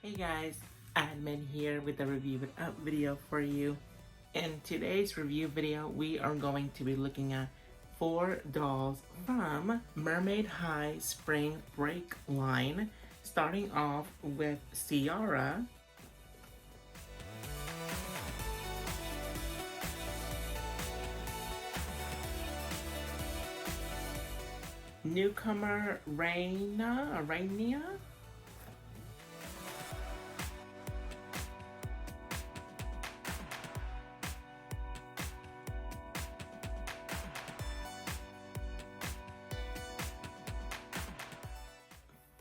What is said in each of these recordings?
Hey guys, Admin here with a review video for you. In today's review video, we are going to be looking at 4 dolls from Mermaid High Spring Break line, starting off with Ciara, newcomer Rainia,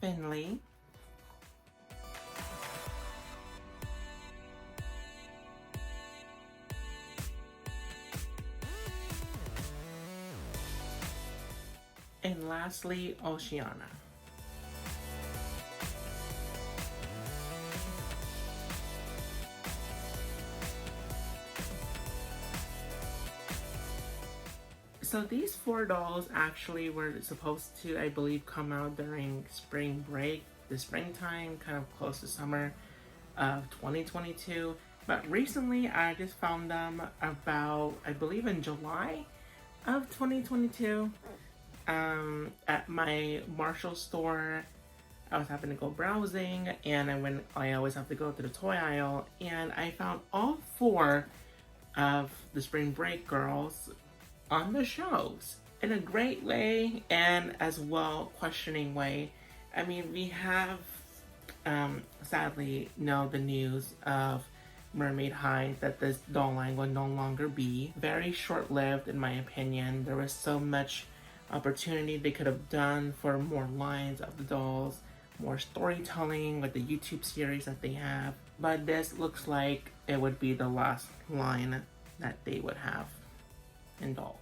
Finley, and lastly, Oceana. So these 4 dolls actually were supposed to, I believe, come out during spring break, the springtime, kind of close to summer of 2022. But recently I just found them about, I believe, in July of 2022 at my Marshall store. I was having to go browsing, and I always have to go to the toy aisle, and I found all 4 of the spring break girls on the shelves in a great way and as well questioning way. I mean, we have sadly know the news of Mermaid High that this doll line will no longer be. Very short-lived in my opinion. There was so much opportunity they could have done for more lines of the dolls, more storytelling with the YouTube series that they have. But this looks like it would be the last line that they would have in dolls.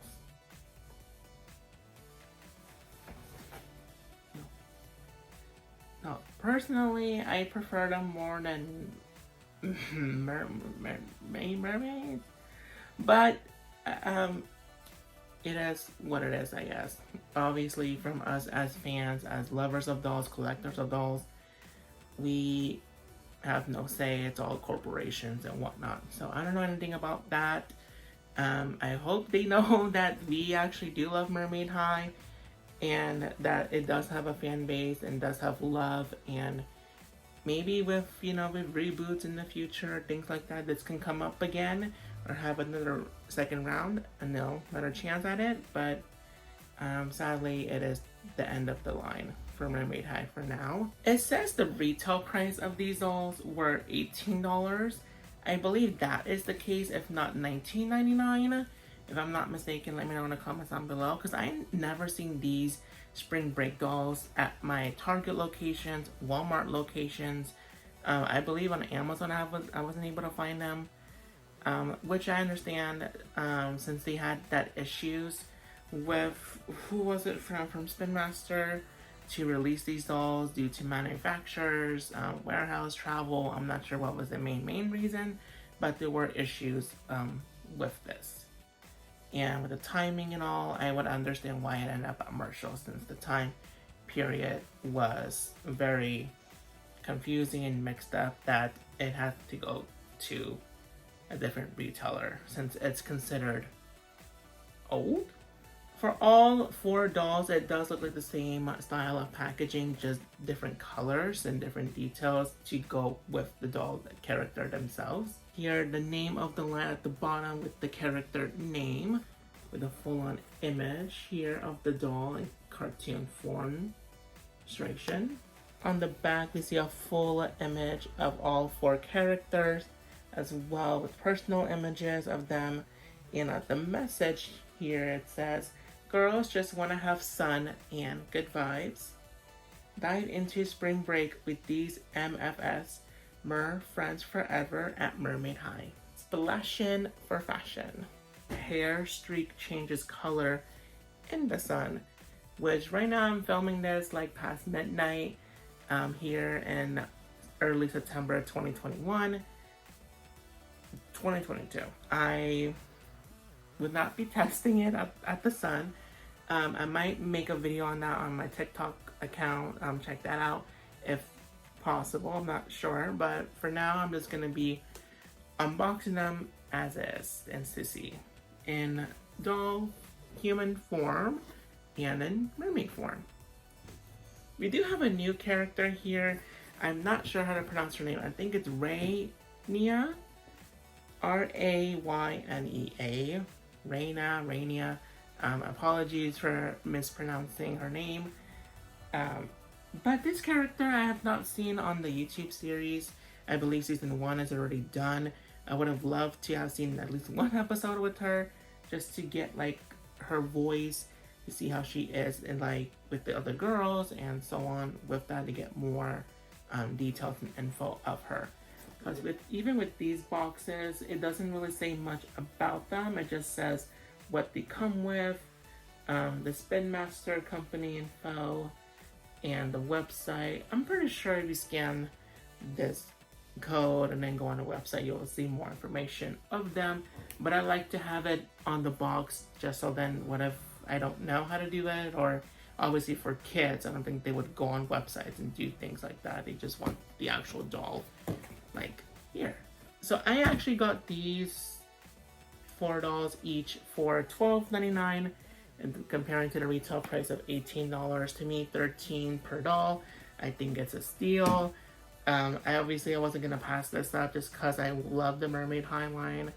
No, personally, I prefer them more than Mermaid, but it is what it is, I guess. Obviously, from us as fans, as lovers of dolls, collectors of dolls, we have no say. It's all corporations and whatnot. So I don't know anything about that. I hope they know that we actually do love Mermaid High and that it does have a fan base and does have love, and maybe with with reboots in the future, things like that, this can come up again or have another second round, another chance at it. But sadly, it is the end of the line for Mermaid High for now. It says the retail price of these dolls were $18. I believe that is the case, if not $19.99. If I'm not mistaken, let me know in the comments down below, because I never seen these spring break dolls at my Target locations, Walmart locations. I believe on Amazon I wasn't able to find them, which I understand since they had that issues with, who was it from Spin Master to release these dolls due to manufacturers, warehouse travel. I'm not sure what was the main reason, but there were issues with this. And with the timing and all, I would understand why it ended up at Marshall, since the time period was very confusing and mixed up that it had to go to a different retailer since it's considered old. For all 4 dolls, it does look like the same style of packaging, just different colors and different details to go with the doll character themselves. Here, the name of the line at the bottom with the character name, with a full-on image here of the doll in cartoon form illustration. On the back, we see a full image of all 4 characters, as well with personal images of them. And at the message here, it says, "Girls just want to have fun and good vibes. Dive into spring break with these MFS Mer Friends Forever at Mermaid High. Splashin' for fashion." Hair streak changes color in the sun, which right now I'm filming this like past midnight here in early September 2022. I would not be testing it at the sun. I might make a video on that on my TikTok account. Check that out if possible. I'm not sure, but for now, I'm just gonna be unboxing them as is and to see in doll human form and in mermaid form. We do have a new character here. I'm not sure how to pronounce her name. I think it's Raynia, Raynea, Raynia. Apologies for mispronouncing her name. But this character I have not seen on the YouTube series. I believe season 1 is already done. I would have loved to have seen at least one episode with her, just to get like her voice, to see how she is and like with the other girls and so on with that, to get more details and info of her. Because even with these boxes, it doesn't really say much about them. It just says what they come with, the Spin Master company info, and the website. I'm pretty sure if you scan this code and then go on the website, you'll see more information of them. But I like to have it on the box, just so then what if I don't know how to do it, or obviously for kids, I don't think they would go on websites and do things like that. They just want the actual doll, like here. So I actually got these 4 dolls each for $12.99, and comparing to the retail price of $18. To me, $13 per doll, I think it's a steal. I wasn't gonna pass this up just because I love the Mermaid High line,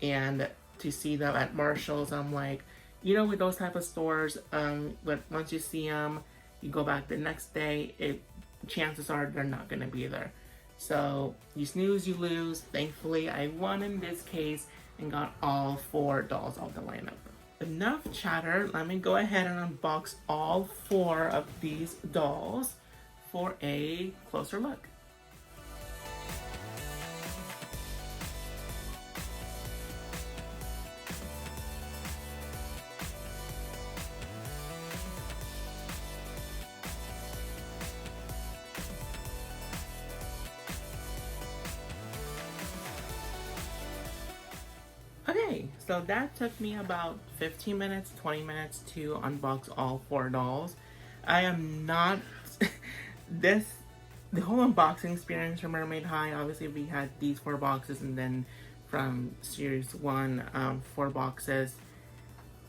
and to see them at Marshall's, I'm like, you know, with those type of stores, but once you see them, you go back the next day, chances are they're not gonna be there. So you snooze, you lose. Thankfully, I won in this case and got all 4 dolls off the lineup. Enough chatter, let me go ahead and unbox all 4 of these dolls for a closer look. Okay, so that took me about 15 minutes, 20 minutes to unbox all 4 dolls. I am not... the whole unboxing experience from Mermaid High, obviously we had these 4 boxes, and then from Series 1, 4 boxes.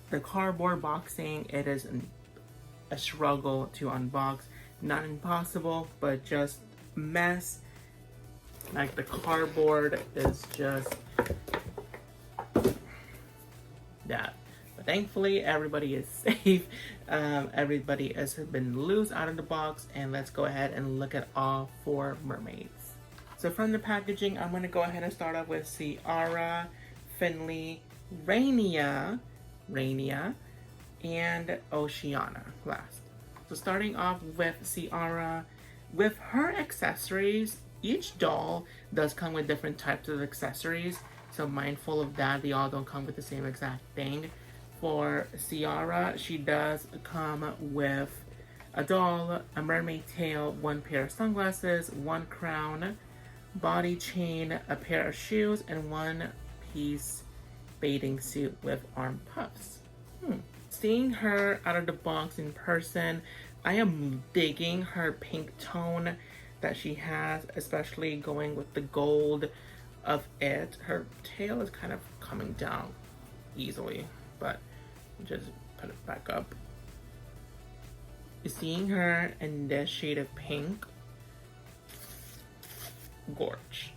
The cardboard boxing, it is a struggle to unbox. Not impossible, but just mess. Like the cardboard is just... that. But thankfully everybody is safe. Everybody has been loose out of the box, and let's go ahead and look at all 4 mermaids. So from the packaging, I'm going to go ahead and start off with Ciara, Finley, Raynia, and Oceana last. So starting off with Ciara, with her accessories, each doll does come with different types of accessories. So mindful of that, they all don't come with the same exact thing. For Ciara, she does come with a doll, a mermaid tail, 1 pair of sunglasses, 1 crown, body chain, a pair of shoes, and 1-piece bathing suit with arm puffs. Seeing her out of the box in person, I am digging her pink tone that she has, especially going with the gold of it. Her tail is kind of coming down easily, but just put it back up. Seeing her in this shade of pink, gorge.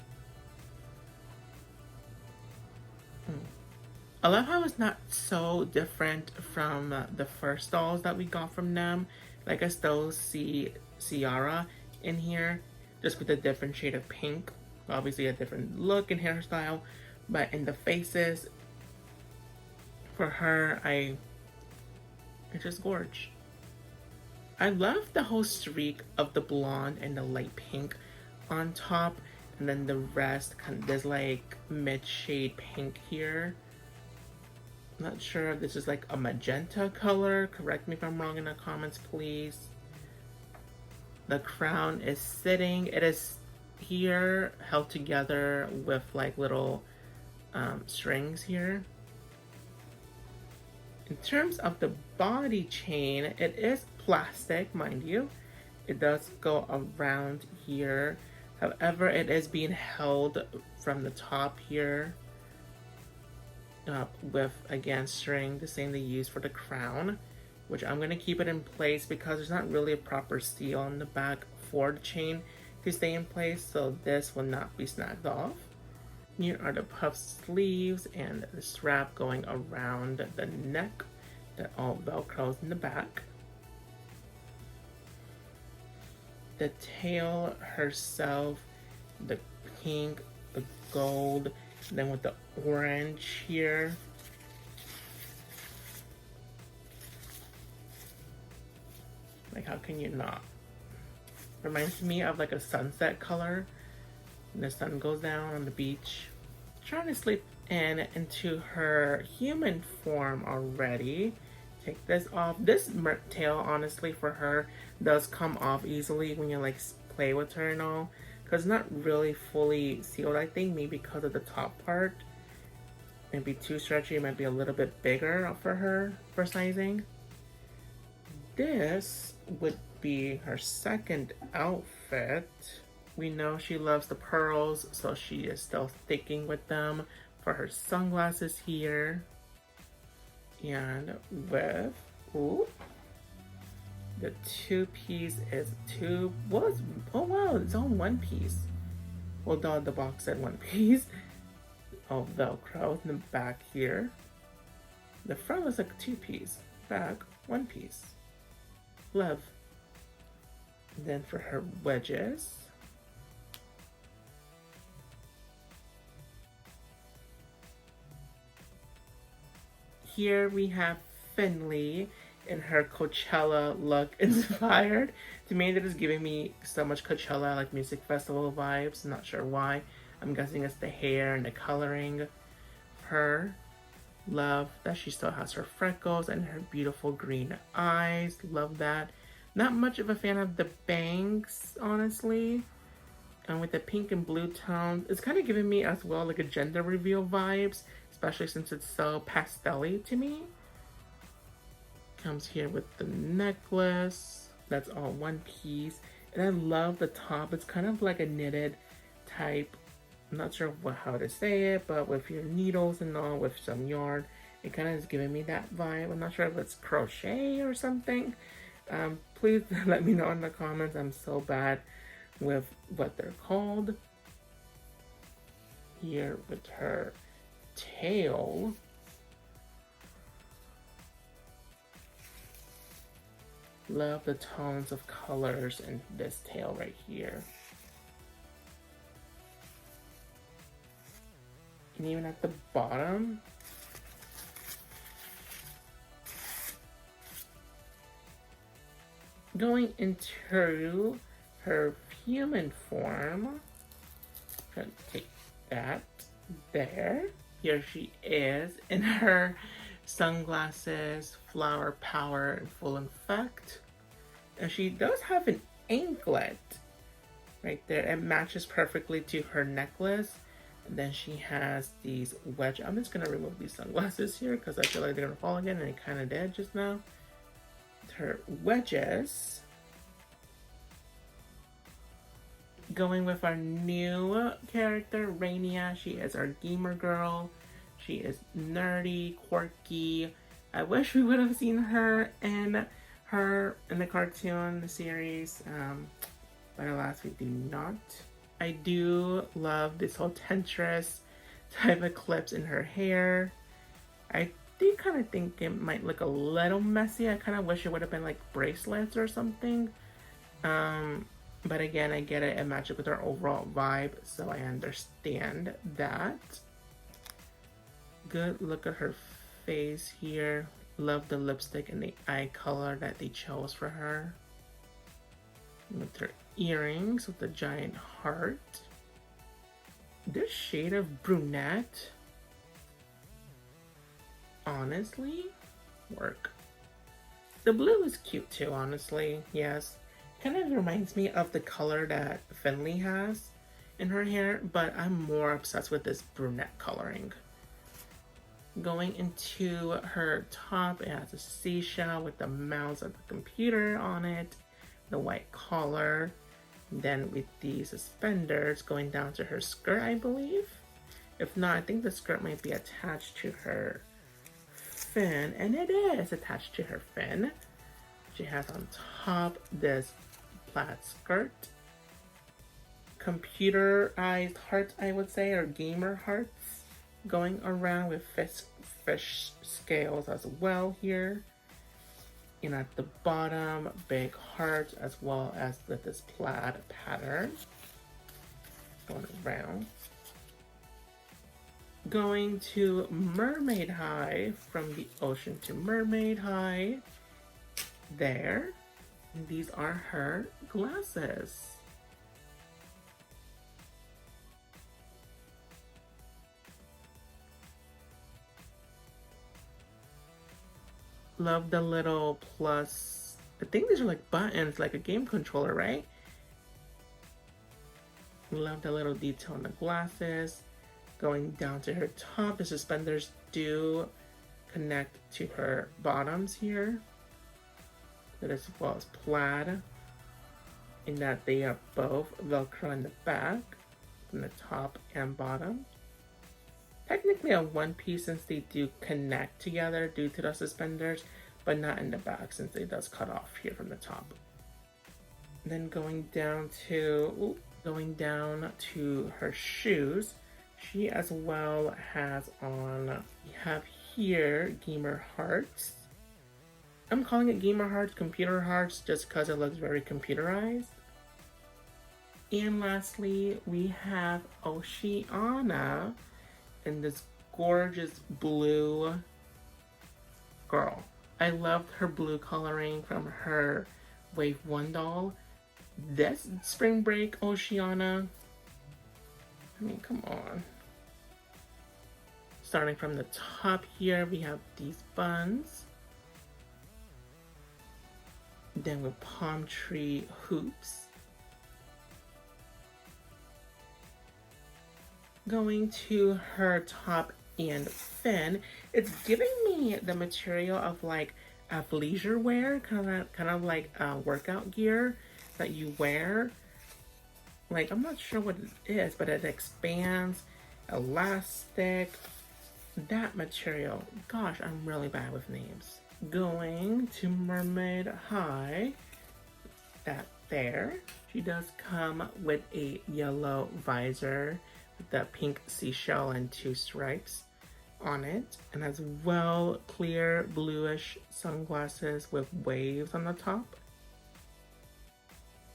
I love how it's not so different from the first dolls that we got from them. Like I still see Ciara in here, just with a different shade of pink. Obviously a different look and hairstyle, but in the faces, for her, it's just gorge. I love the whole streak of the blonde and the light pink on top, and then the rest kind of, there's like mid-shade pink here. Not sure if this is like a magenta color. Correct me if I'm wrong in the comments, please. The crown is sitting. It is here held together with like little strings here. In terms of the body chain, it is plastic, mind you. It does go around here. However, it is being held from the top here with, again, string, the same they use for the crown, which I'm going to keep it in place because there's not really a proper seal on the back for the chain to stay in place, so this will not be snagged off. Here are the puff sleeves and the strap going around the neck that all velcros in the back. The tail herself, the pink, the gold, then with the orange here. Like, how can you not? Reminds me of like a sunset color. And the sun goes down on the beach. Trying to slip into her human form already. Take this off. This tail, honestly, for her does come off easily when you like play with her and all, because it's not really fully sealed. I think maybe because of the top part, maybe too stretchy. It might be a little bit bigger for her for sizing. This would be her second outfit. We know she loves the pearls, so she is still sticking with them for her sunglasses here. And with, ooh, the two-piece is oh wow, it's all one piece. Well, the box said one piece. Oh, Velcro in the back here. The front was like a two-piece, back one piece. Love. And then for her wedges, here we have Finley in her Coachella look inspired. To me, that is giving me so much Coachella, like music festival vibes. I'm not sure why. I'm guessing it's the hair and the coloring. Her, love that she still has her freckles and her beautiful green eyes. Love that. Not much of a fan of the bangs, honestly. And with the pink and blue tones, it's kind of giving me as well like a gender reveal vibes, especially since it's so pastel-y to me. Comes here with the necklace. That's all one piece. And I love the top. It's kind of like a knitted type. I'm not sure how to say it, but with your needles and all, with some yarn, it kind of is giving me that vibe. I'm not sure if it's crochet or something. Please let me know in the comments. I'm so bad with what they're called. Here with her tail. Love the tones of colors in this tail right here. And even at the bottom, going into her human form, trying to take that there. Here she is in her sunglasses, flower power in full effect. And she does have an anklet right there. It matches perfectly to her necklace. And then she has these wedge. I'm just gonna remove these sunglasses here because I feel like they're gonna fall again, and it kind of did just now. Her wedges. Going with our new character, Rainia. She is our gamer girl. She is nerdy, quirky. I wish we would have seen her in the cartoon, the series, but alas, we do not. I do love this whole Tetris type of clips in her hair. I do kind of think it might look a little messy. I kind of wish it would have been like bracelets or something. But again, I get it. It matches with her overall vibe, so I understand that. Good look at her face here. Love the lipstick and the eye color that they chose for her. With her earrings with the giant heart. This shade of brunette, honestly, work. The blue is cute too, honestly, yes. Kind of reminds me of the color that Finley has in her hair, but I'm more obsessed with this brunette coloring. Going into her top, it has a seashell with the mouse of the computer on it. the white collar. Then with the suspenders going down to her skirt, I believe. If not, I think the skirt might be attached to her fin, and it is attached to her fin. She has on top this plaid skirt. Computerized hearts, I would say, or gamer hearts going around with fish scales as well here. And at the bottom, big hearts as well as with this plaid pattern going around. Going to Mermaid High, from the ocean to Mermaid High. There. And these are her glasses. Love the little plus. I think these are like buttons, like a game controller, right? Love the little detail on the glasses. Going down to her top, the suspenders do connect to her bottoms here. That as well as plaid, in that they are both Velcro in the back, from the top and bottom. Technically a one piece since they do connect together due to the suspenders, but not in the back since it does cut off here from the top. And then going down to her shoes, she as well has on, we have here gamer hearts. I'm calling it gamer hearts, computer hearts, just because it looks very computerized. And lastly, we have Oceana in this gorgeous blue girl. I loved her blue coloring from her Wave 1 doll. This spring break Oceana, I mean, come on. Starting from the top here, we have these buns. Then with palm tree hoops. Going to her top and fin, it's giving me the material of like athleisure wear, kind of like workout gear that you wear. Like, I'm not sure what it is, but it expands, elastic, that material. Gosh, I'm really bad with names. Going to Mermaid High, that there. She does come with a yellow visor with the pink seashell and 2 stripes on it, and as well clear bluish sunglasses with waves on the top.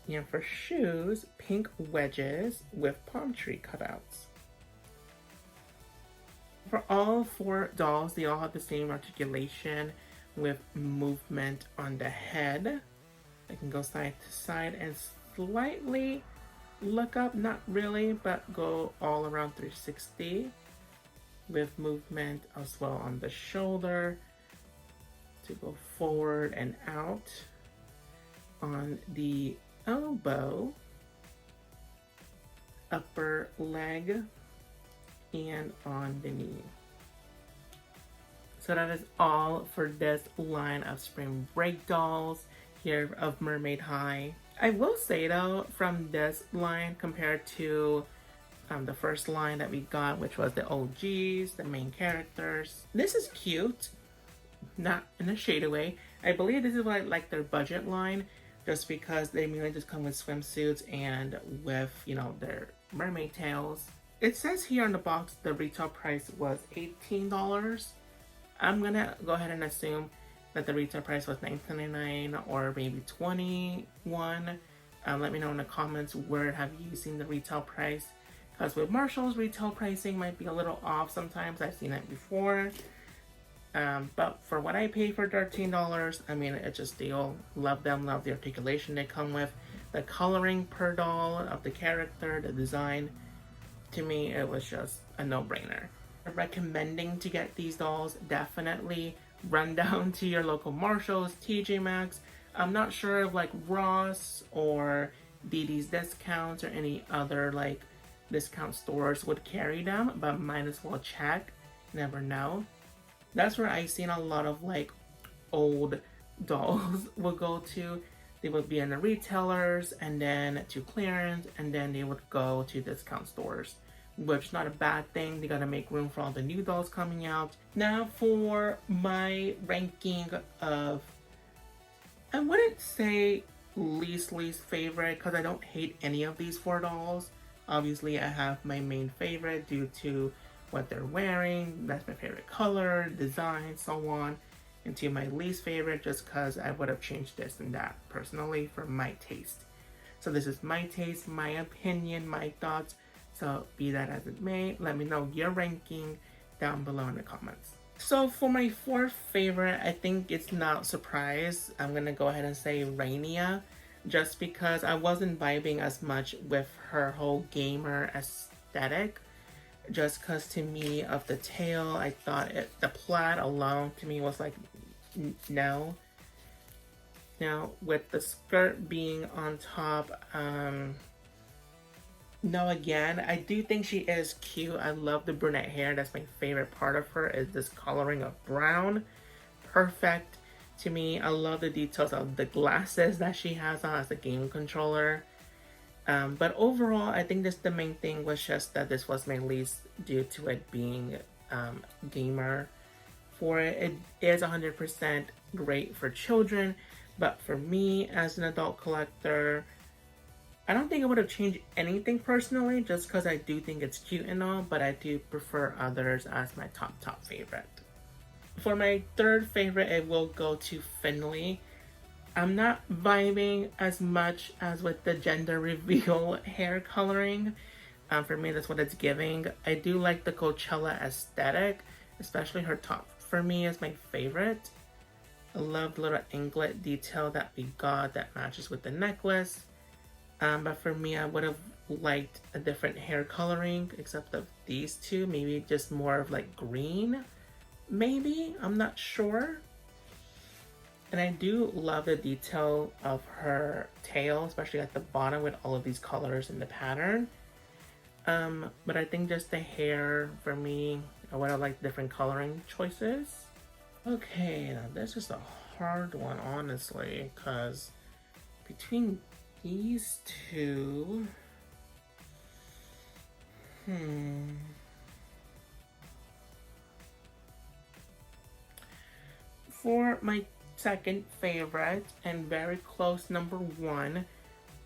And for shoes, pink wedges with palm tree cutouts. For all 4 dolls, they all have the same articulation with movement on the head. They can go side to side and slightly look up, not really, but go all around 360 with movement as well on the shoulder to go forward and out, on the elbow, upper leg, and on the knee. So that is all for this line of spring break dolls here of Mermaid High. I will say though, from this line compared to the first line that we got, which was the OGs, the main characters, this is cute, not in a shady way. I believe this is like their budget line, just because they mainly just come with swimsuits and with, you know, their mermaid tails. It says here on the box the retail price was $18. I'm gonna go ahead and assume that the retail price was $19.99 or maybe $21. Let me know in the comments where have you seen the retail price, because with Marshall's retail pricing might be a little off sometimes. I've seen it before. But for what I paid for $13, I mean, it's just deal. Love them, love the articulation they come with. The coloring per doll of the character, the design, to me, it was just a no-brainer. Recommending to get these dolls, definitely run down to your local Marshalls, TJ Maxx. I'm not sure if like Ross or DD's Discounts or any other like discount stores would carry them, but might as well check. Never know. That's where I've seen a lot of like old dolls will go to They would be in the retailers and then to clearance, and then they would go to discount stores, which is not a bad thing. They gotta make room for all the new dolls coming out. Now for my ranking of, I wouldn't say least favorite, because I don't hate any of these four dolls. Obviously I have my main favorite due to what they're wearing, that's my favorite color, design, so on, and to my least favorite just because I would have changed this and that personally for my taste. So this is my taste, my opinion, my thoughts. So be that as it may, let me know your ranking down below in the comments. So for my fourth favorite, I think it's not a surprise. I'm gonna go ahead and say Rainia, just because I wasn't vibing as much with her whole gamer aesthetic. Just because to me of the tail, I thought the plaid alone to me was like, no. Now with the skirt being on top, no, again, I do think she is cute. I love the brunette hair. That's my favorite part of her, is this coloring of brown. Perfect to me. I love the details of the glasses that she has on as a game controller. But overall, I think the main thing was just that this was my least due to it being gamer. For it is 100% great for children, but for me as an adult collector, I don't think I would have changed anything personally, just because I do think it's cute and all, but I do prefer others as my top favorite. For my third favorite, it will go to Finley. I'm not vibing as much as with the gender reveal hair coloring. For me, that's what it's giving. I do like the Coachella aesthetic, especially her top. For me, is my favorite. I love the little anklet detail that we got that matches with the necklace. But for me, I would have liked a different hair coloring, except of these two. Maybe just more of like green. Maybe, I'm not sure. And I do love the detail of her tail, especially at the bottom with all of these colors in the pattern. But I think just the hair, for me, I would have liked different coloring choices. Okay, now this is a hard one, honestly, because between these two, for my second favorite and very close number one,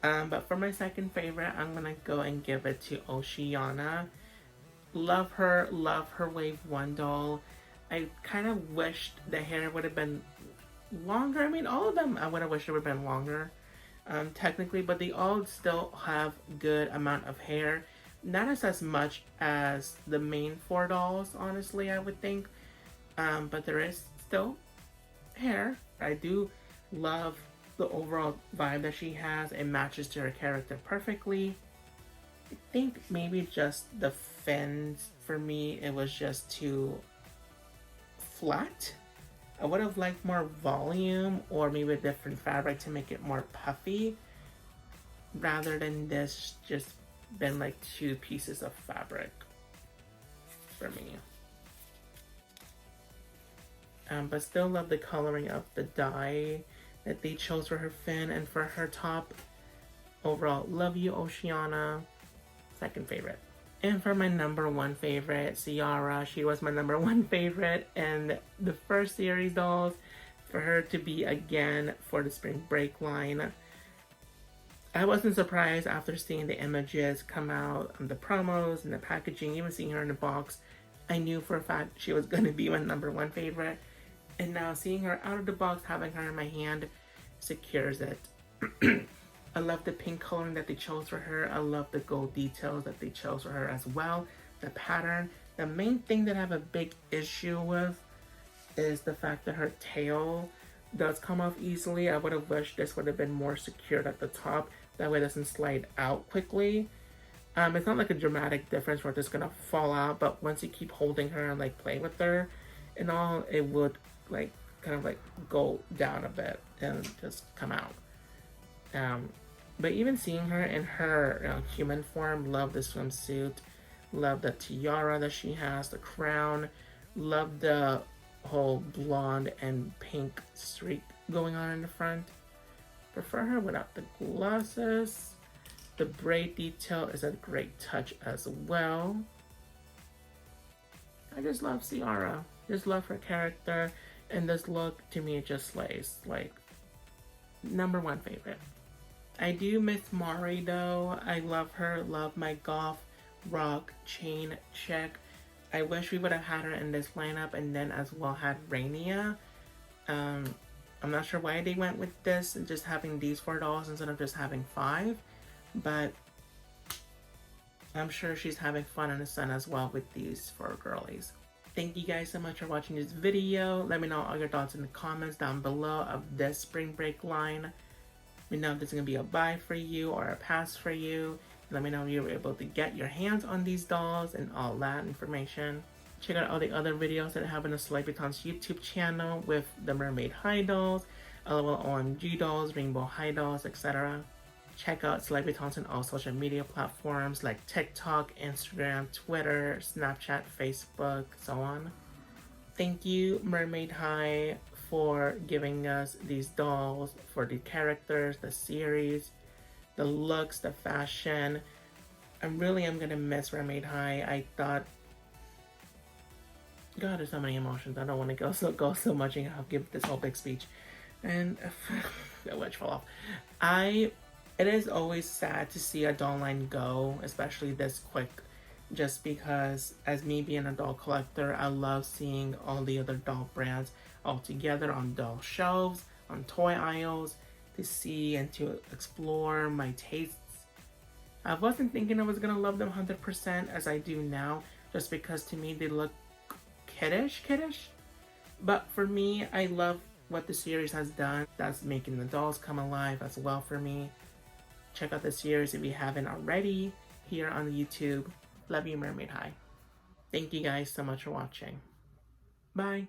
but for my second favorite, I'm gonna go and give it to Oceana. Love her wave one doll. I kind of wished the hair would have been longer. I mean, all of them I would have wished it would have been longer, technically, but they all still have good amount of hair. Not as much as the main four dolls, honestly, I would think, but there is still hair. I do love the overall vibe that she has. It matches to her character perfectly. I think maybe just the fins, for me, it was just too flat. I would have liked more volume or maybe a different fabric to make it more puffy, rather than this just been like two pieces of fabric for me. But still love the coloring of the dye that they chose for her fin and for her top. Overall, love you, Oceana. Second favorite. And for my number one favorite, Ciara, she was my number one favorite and the first series dolls. For her to be again for the spring break line, I wasn't surprised after seeing the images come out on the promos and the packaging, even seeing her in the box. I knew for a fact she was going to be my number one favorite. And now seeing her out of the box, having her in my hand, secures it. I love the pink coloring that they chose for her. I love the gold details that they chose for her as well. The pattern. The main thing that I have a big issue with is the fact that her tail does come off easily. I would have wished this would have been more secured at the top. That way it doesn't slide out quickly. It's not like a dramatic difference where it's just gonna fall out, but once you keep holding her and like play with her and all, it would like kind of like go down a bit and just come out. But even seeing her in her human form, love the swimsuit, love the tiara that she has, the crown, love the whole blonde and pink streak going on in the front. prefer her without the glasses. The braid detail is a great touch as well. I just love Ciara. Just love her character, and this look to me just slays. Like, #1 favorite. I do miss Mari though. I love her. Love my goth rock chain chick. I wish we would have had her in this lineup and then as well had Rainia. I'm not sure why they went with this and just having these 4 dolls instead of just having 5, but I'm sure she's having fun in the sun as well with these 4 girlies. Thank you guys so much for watching this video. Let me know all your thoughts in the comments down below of this spring break line. Let me know if this is going to be a buy for you or a pass for you. Let me know if you were able to get your hands on these dolls and all that information. Check out all the other videos that I have on the Celebritants YouTube channel with the Mermaid High dolls, LOL OMG dolls, Rainbow High dolls, etc. Check out Celebritants on all social media platforms like TikTok, Instagram, Twitter, Snapchat, Facebook, so on. Thank you, Mermaid High, for giving us these dolls, for the characters, the series, the looks, the fashion. I really am gonna miss Mermaid High. I thought, God, there's so many emotions. I don't want to go so much and I'll give this whole big speech. And the wedge fell off. It is always sad to see a doll line go, especially this quick, just because as me being a doll collector, I love seeing all the other doll brands all together on doll shelves, on toy aisles, to see and to explore my tastes. I wasn't thinking I was gonna love them 100% as I do now, just because to me they look kiddish. But for me, I love what the series has done. That's making the dolls come alive as well for me. Check out the series if you haven't already here on YouTube. Love you, Mermaid High. Thank you guys so much for watching. Bye.